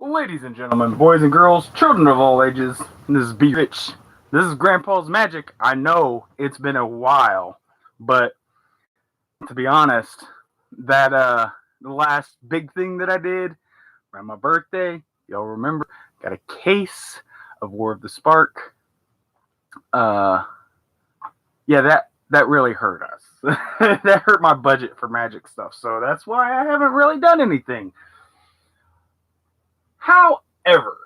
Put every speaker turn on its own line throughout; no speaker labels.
Ladies and gentlemen, boys and girls, children of all ages, this is B Rich. This is Grandpa's Magic. I know it's been a while, but to be honest, that the last big thing that I did around my birthday, y'all remember, got a case of War of the Spark. Uh yeah, that really hurt us. That hurt my budget for magic stuff. So that's why I haven't really done anything. However,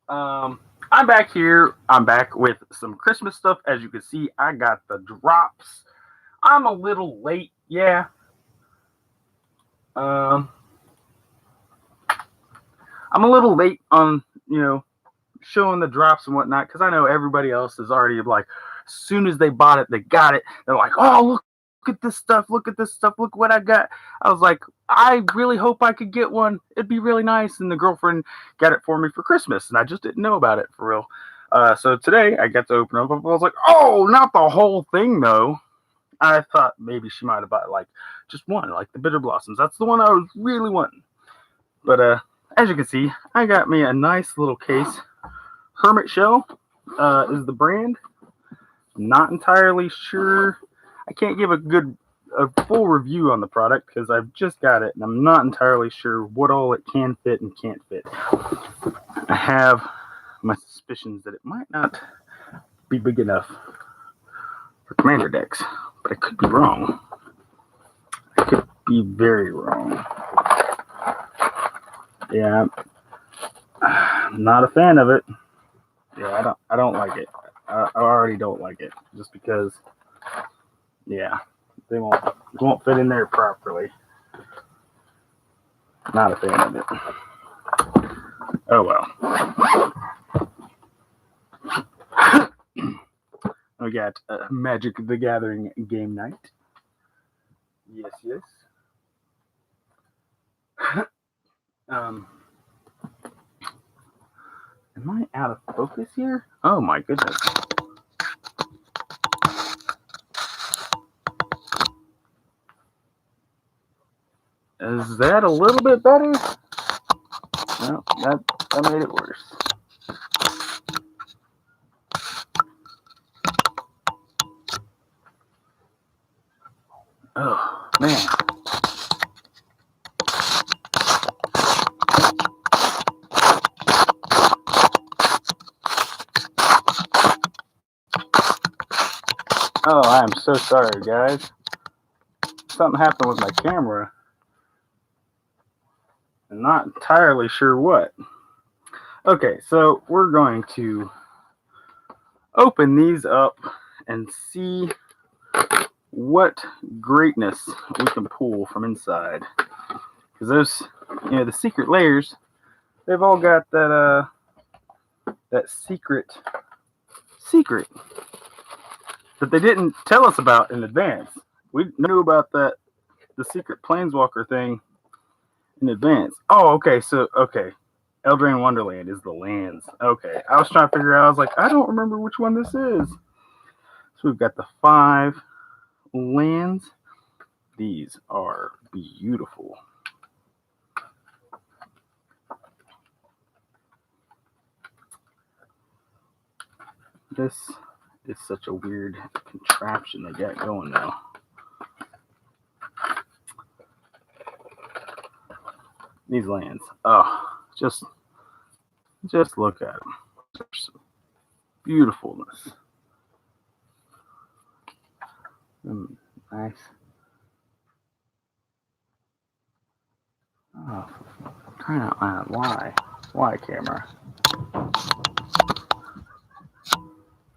I'm back here. I'm back with some Christmas stuff. As you can see, I got the drops. I'm a little late, yeah. Um, I'm a little late on, showing the drops and whatnot because I know everybody else is already like, as soon as they bought it, they got it. They're like, oh, look at this stuff. Look at this stuff. Look what I got. I was like, I really hope I could get one. It'd be really nice. And the girlfriend got it for me for Christmas, and I just didn't know about it for real. So today I got to open up. I was like, oh, not the whole thing though. I thought maybe she might have bought like just one, like the Bitter Blossoms. That's the one I was really wanting. But as you can see, I got me a nice little case. Hermit Shell is the brand. I'm not entirely sure. I can't give a full review on the product because I've just got it and I'm not entirely sure what all it can fit and can't fit. I have my suspicions that it might not be big enough for commander decks, but I could be wrong. I could be very wrong. Yeah, I'm not a fan of it. Yeah, I don't like it. I already don't like it just because. Yeah, they won't fit in there properly. Not a fan of it. Oh well. We got Magic the Gathering game night. Yes. Am I out of focus here? Oh my goodness. Is that a little bit better? No, that made it worse. Oh man. Oh, I am so sorry, guys. Something happened with my camera. I'm not entirely sure what. Okay, so we're going to open these up and see what greatness we can pull from inside. Because those, the secret layers, they've all got that secret that they didn't tell us about in advance. We knew about the secret planeswalker thing in advance. Oh, okay. So Eldraine Wonderland is the lands. Okay, I was trying to figure out. I was like, I don't remember which one this is. So we've got the 5 lands. These are beautiful. This is such a weird contraption they got going now. These lands. Oh, just look at them. There's some beautifulness. Nice. Oh, I'm trying to find why. Why, camera?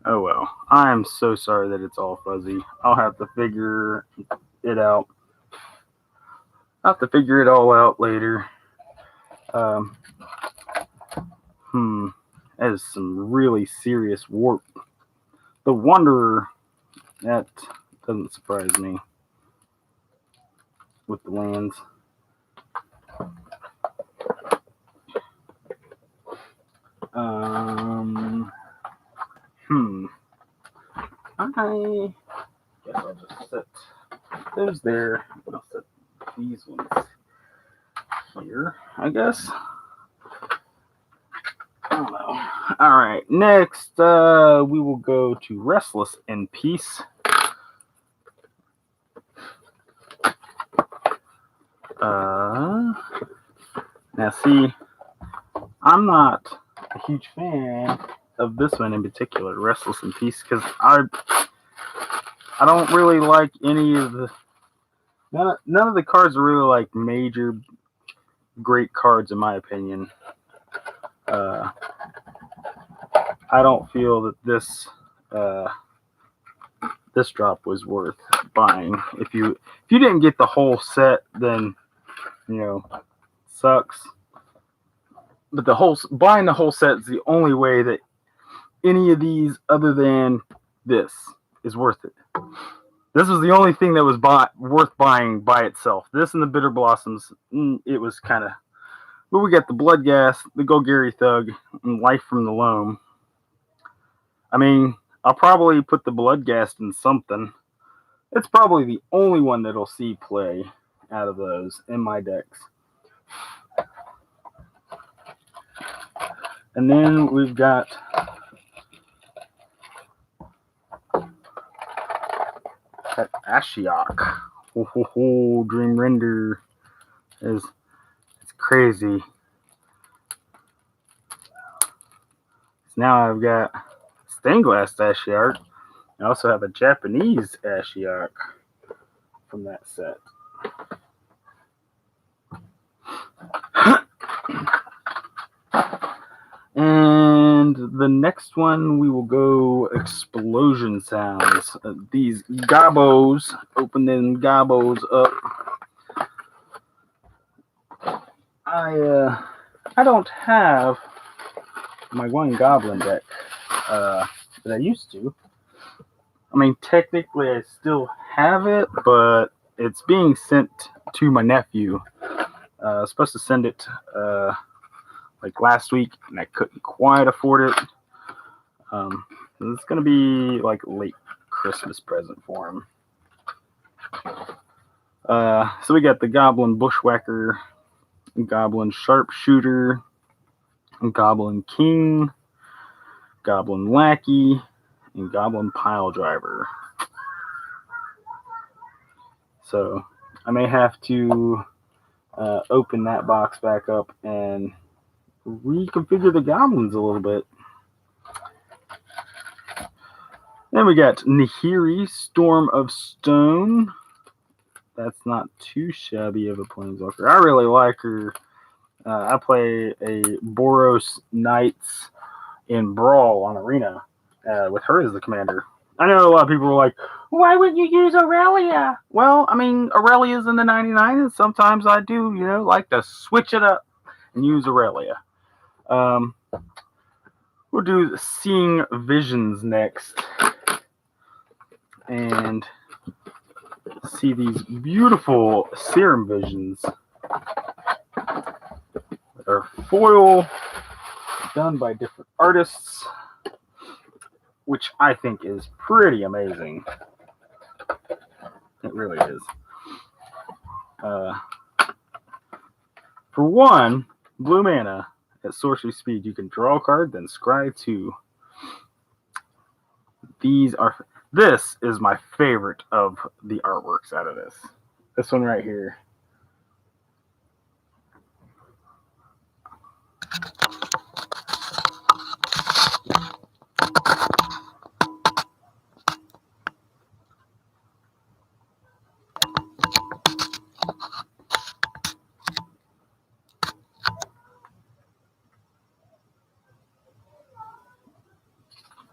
Oh well. I'm so sorry that it's all fuzzy. I'll have to figure it out. I'll have to figure it all out later. That is some really serious warp. The Wanderer, that doesn't surprise me with the lands. I guess I'll just set those there. I'll set these ones here, I guess. I don't know. All right, next we will go to Restless in Peace. Now see, I'm not a huge fan of this one in particular, Restless in Peace, because I don't really like any of the none of the cards are really like major great cards in my opinion. I don't feel that this drop was worth buying. If you didn't get the whole set, then sucks. But buying the whole set is the only way that any of these other than this is worth it. This was the only thing that was worth buying by itself. This and the Bitter Blossoms, it was kind of. But we got the Blood Gas, the Golgari Thug, and Life from the Loam. I mean, I'll probably put the Blood Gas in something. It's probably the only one that'll see play out of those in my decks. And then we've got that Ashiok. Dream Render it's crazy. So now I've got stained glass Ashiok. I also have a Japanese Ashiok from that set. And the next one, we will go Explosion Sounds. These gobos, open them gobos up. I don't have my one goblin deck that I used to. I mean, technically I still have it, but it's being sent to my nephew. I was supposed to send it like last week, and I couldn't quite afford it. It's going to be like a late Christmas present for him. So we got the Goblin Bushwhacker, Goblin Sharpshooter, Goblin King, Goblin Lackey, and Goblin Pile Driver. So I may have to open that box back up and reconfigure the goblins a little bit. Then we got Nahiri, Storm of Stone. That's not too shabby of a planeswalker. I really like her. I play a Boros Knights in Brawl on Arena with her as the commander. I know a lot of people were like, why wouldn't you use Aurelia? Well, I mean, Aurelia's in the 99, and sometimes I do, like to switch it up and use Aurelia. We'll do Seeing Visions next. And see these beautiful Serum Visions that are foil, done by different artists, which I think is pretty amazing. It really is. For one, blue mana at sorcery speed, you can draw a card, then scry 2. This is my favorite of the artworks out of this. This one right here.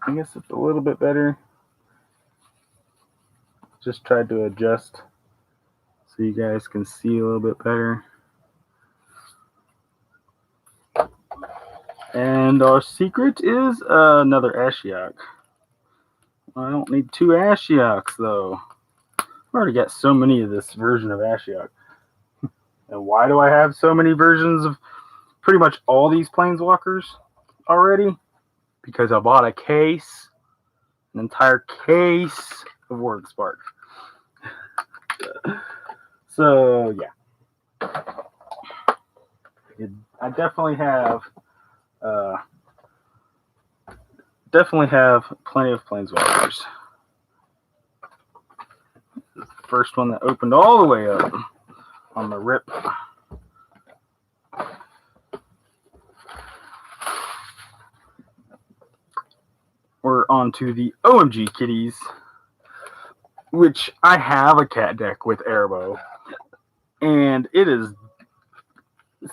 I guess it's a little bit better. Just tried to adjust so you guys can see a little bit better. And our secret is another Ashiok. I don't need 2 Ashioks though. I've already got so many of this version of Ashiok. And why do I have so many versions of pretty much all these planeswalkers already? Because I bought a case, an entire case of Wordspark. So, yeah. I definitely have plenty of Planeswalkers. The first one that opened all the way up on the rip. We're on to the OMG Kitties, which I have a cat deck with Airbo, and it is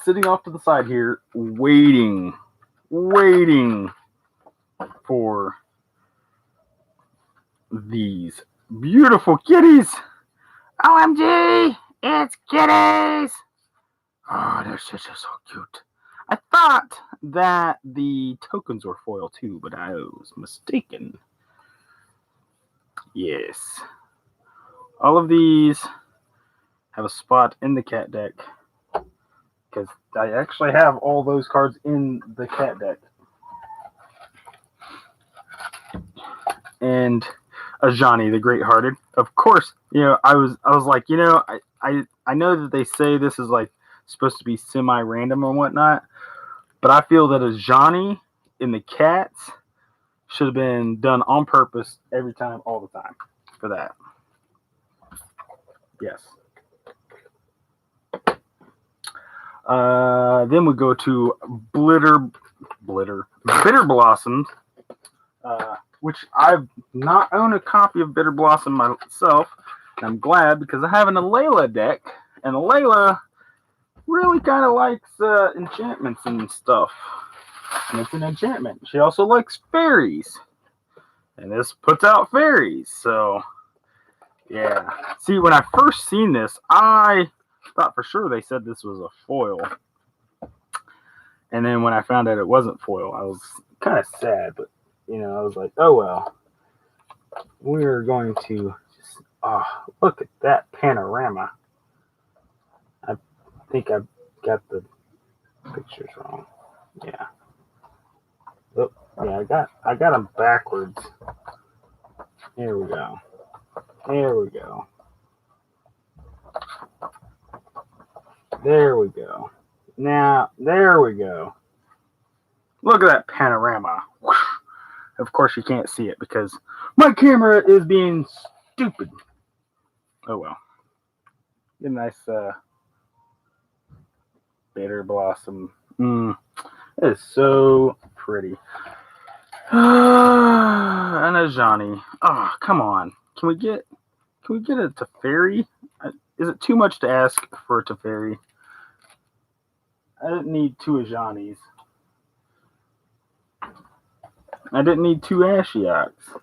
sitting off to the side here, waiting for these beautiful kitties. OMG, it's kitties! Oh, they're so cute. I thought that the tokens were foil too, but I was mistaken. Yes. All of these have a spot in the cat deck because I actually have all those cards in the cat deck. And Ajani, the Great-Hearted. Of course, I was like, I know that they say this is like supposed to be semi-random and whatnot, but I feel that Ajani in the cats should have been done on purpose every time, all the time, for that. Yes. Then we go to Bitter Blossoms, which I've not owned a copy of Bitter Blossom myself. And I'm glad because I have an Alayla deck, and Alayla really kind of likes enchantments and stuff. And it's an enchantment. She also likes fairies. And this puts out fairies. So, yeah. See, when I first seen this, I thought for sure they said this was a foil. And then when I found out it wasn't foil, I was kind of sad. But, I was like, oh well. We're going to just, look at that panorama. I think I've got the pictures wrong. Yeah. Oh, yeah, I got them backwards. Here we go. There we go. There we go. Now, there we go. Look at that panorama. Of course, you can't see it because my camera is being stupid. Oh, well. Get a nice Bitter Blossom. It is so pretty. And a Ajani. Oh, come on. Can we get a Teferi? Is it too much to ask for a Teferi? I didn't need 2 Ajanis. I didn't need 2 Ashioks.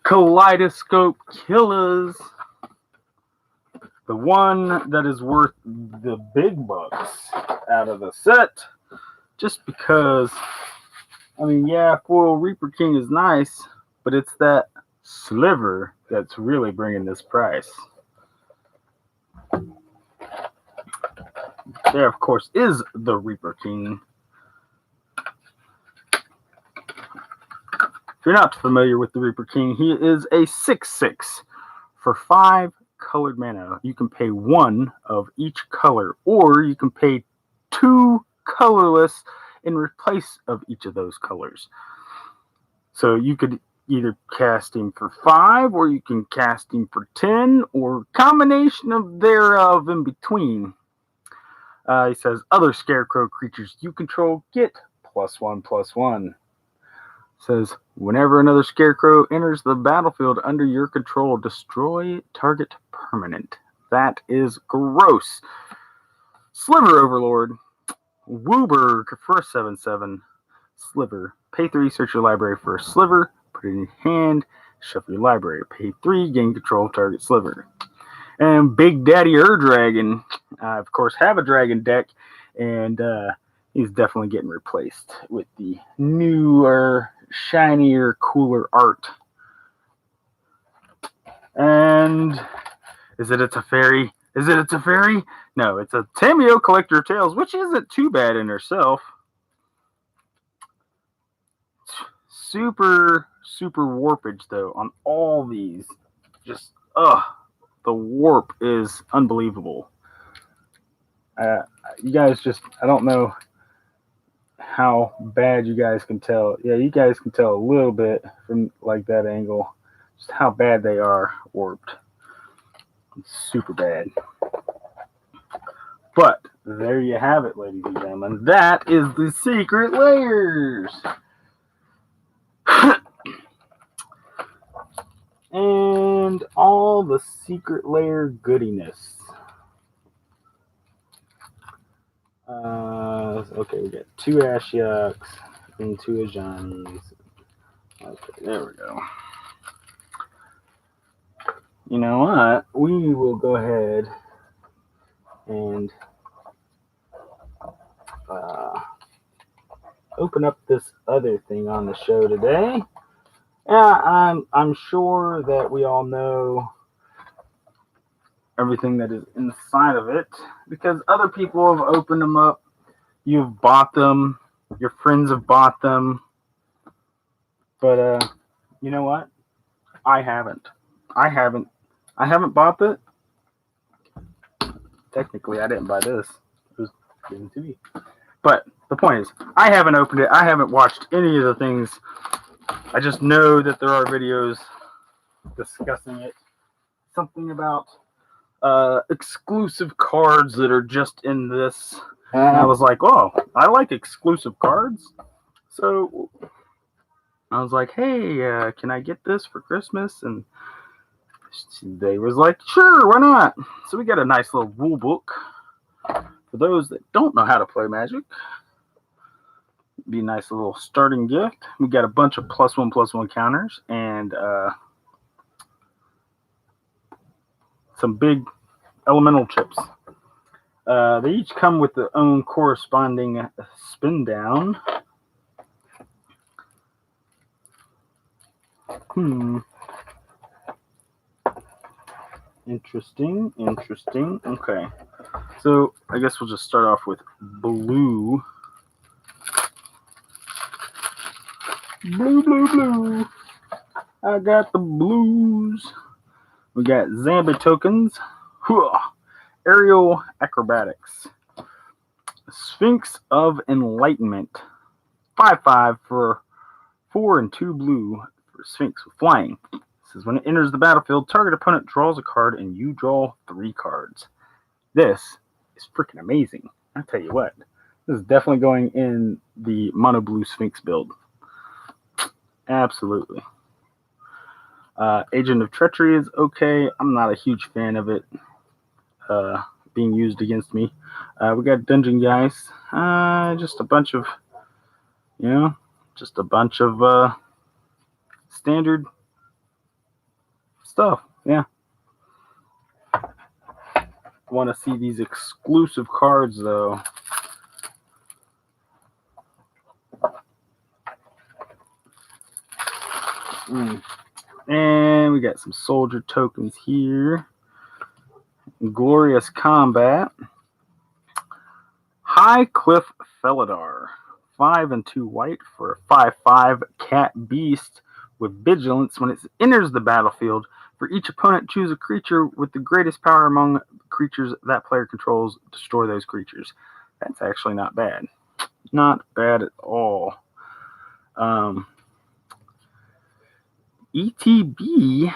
Kaleidoscope Killers. The one that is worth the big bucks out of the set. Just because, foil Reaper King is nice, but it's that sliver that's really bringing this price. There, of course, is the Reaper King. If you're not familiar with the Reaper King, he is a 6/6 for 5 colored mana. You can pay 1 of each color, or you can pay 2 colorless in replace of each of those colors. So you could either cast him for 5, or you can cast him for 10, or combination of thereof in between. He says, other Scarecrow creatures you control get +1/+1. Says, whenever another Scarecrow enters the battlefield under your control, destroy target permanent. That is gross. Sliver Overlord. Wooburg for a 7/7. Sliver. Pay 3, search your library for a sliver, put it in your hand, shuffle your library. Pay 3, gain control of target sliver. And Big Daddy Dragon. I, of course, have a dragon deck, and he's definitely getting replaced with the newer, shinier, cooler art. And is it a Teferi? Is it a Teferi? No, it's a Tameo Collector of Tales, which isn't too bad in herself. Super, super warpage though on all these. Just the warp is unbelievable. You guys just, I don't know how bad you guys can tell. Yeah, you guys can tell a little bit from like that angle, just how bad they are warped. It's super bad. But there you have it, ladies and gentlemen. That is the secret layers. And all the secret layer goodiness. Okay, we got 2 Ashiok's and 2 Ajani's. Okay, there we go. You know what? We will go ahead and open up this other thing on the show today. Yeah, I'm sure that we all know everything that is inside of it because other people have opened them up. You've bought them. Your friends have bought them. But you know what? I haven't bought it. Technically, I didn't buy this. It was given to me. But the point is, I haven't opened it. I haven't watched any of the things. I just know that there are videos discussing it. Something about exclusive cards that are just in this. And I was like, oh, I like exclusive cards. So I was like, hey, can I get this for Christmas? And they was like, sure, why not? So we got a nice little rule book for those that don't know how to play Magic. Be a nice little starting gift. We got a bunch of +1/+1 counters and some big elemental chips. They each come with their own corresponding spin down. Interesting. Okay. So I guess we'll just start off with blue. Blue. I got the blues. We got Zambi tokens. Aerial acrobatics. Sphinx of Enlightenment. 5/5 for 4 and 2 blue for Sphinx with flying. It says when it enters the battlefield, target opponent draws a card and you draw 3 cards. This is freaking amazing. I tell you what, this is definitely going in the mono blue Sphinx build. Absolutely. Agent of Treachery is okay. I'm not a huge fan of it being used against me. We got Dungeon Guys. Just a bunch of, standard stuff. Yeah. Want to see these exclusive cards though. And we got some soldier tokens here. Glorious Combat. High Cliff Felidar. 5 and 2 white for a 5/5 cat beast with vigilance. When it enters the battlefield, for each opponent, choose a creature with the greatest power among creatures that player controls. Destroy those creatures. That's actually not bad. Not bad at all. ETB.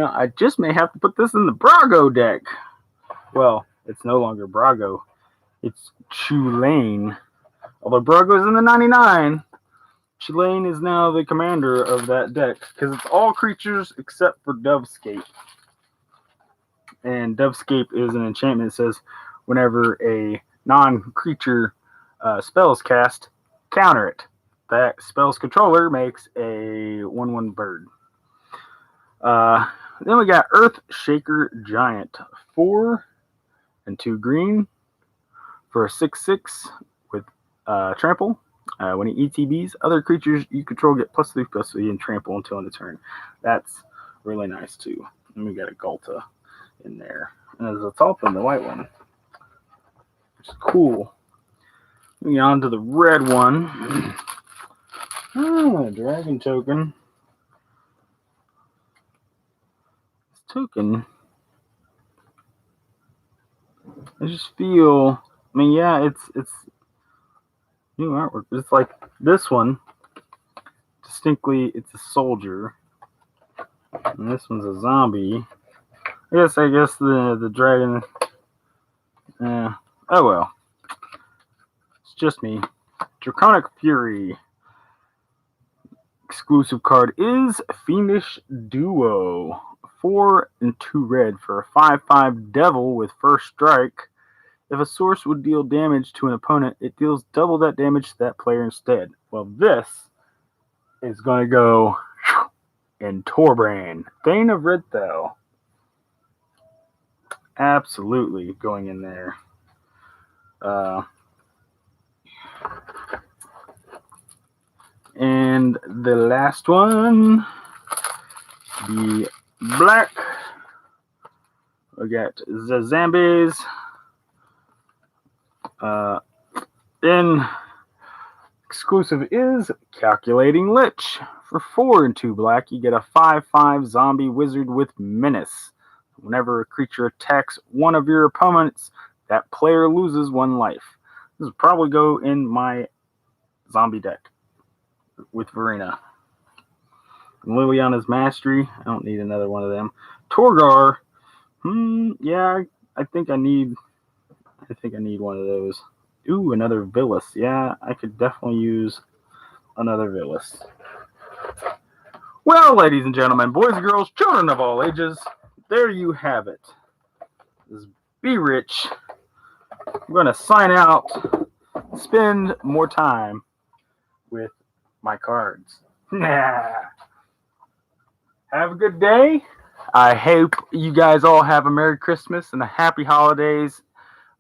I just may have to put this in the Brago deck. Well, it's no longer Brago. It's Chulane. Although Brago's in the 99, Chulane is now the commander of that deck because it's all creatures except for Dovescape. And Dovescape is an enchantment that says whenever a non-creature spell is cast, counter it. That spell's controller makes a 1/1 bird. Then we got Earth Shaker Giant. 4 and 2 green for a 6/6 with trample. When he ETBs, other creatures you control get +3/+3 and trample until end of turn. That's really nice too. And we got a Ghalta in there. And there's a Tulpa in the white one, which is cool. Moving on to the red one. Dragon token. This token. I just feel. I mean, yeah, it's new artwork, but it's like this one. Distinctly, it's a soldier, and this one's a zombie. I guess the dragon. Oh well. It's just me. Draconic Fury. Exclusive card is Fiendish Duo. 4 and 2 red for a 5/5 devil with first strike. If a source would deal damage to an opponent, it deals double that damage to that player instead. Well, this is going to go in Torbrand. Thane of Redthel. Absolutely going in there. And the last one, the black. We got the Zombies. Then exclusive is Calculating Lich. For 4 and 2 black, you get a 5/5 zombie wizard with menace. Whenever a creature attacks one of your opponents, that player loses 1 life. This will probably go in my zombie deck with Verena. Liliana's Mastery. I don't need another one of them. Torgar. Yeah, I think I need one of those. Ooh, another Villas. Yeah, I could definitely use another Villas. Well, ladies and gentlemen, boys and girls, children of all ages, there you have it. This is Be Rich. I'm going to sign out, spend more time with my cards. Have a good day. I hope you guys all have a Merry Christmas and a Happy Holidays.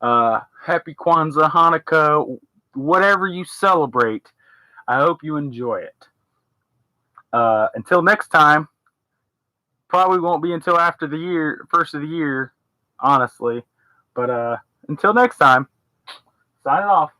Happy Kwanzaa, Hanukkah, whatever you celebrate. I hope you enjoy it. Until next time, probably won't be until after the first of the year, honestly. But until next time, signing off.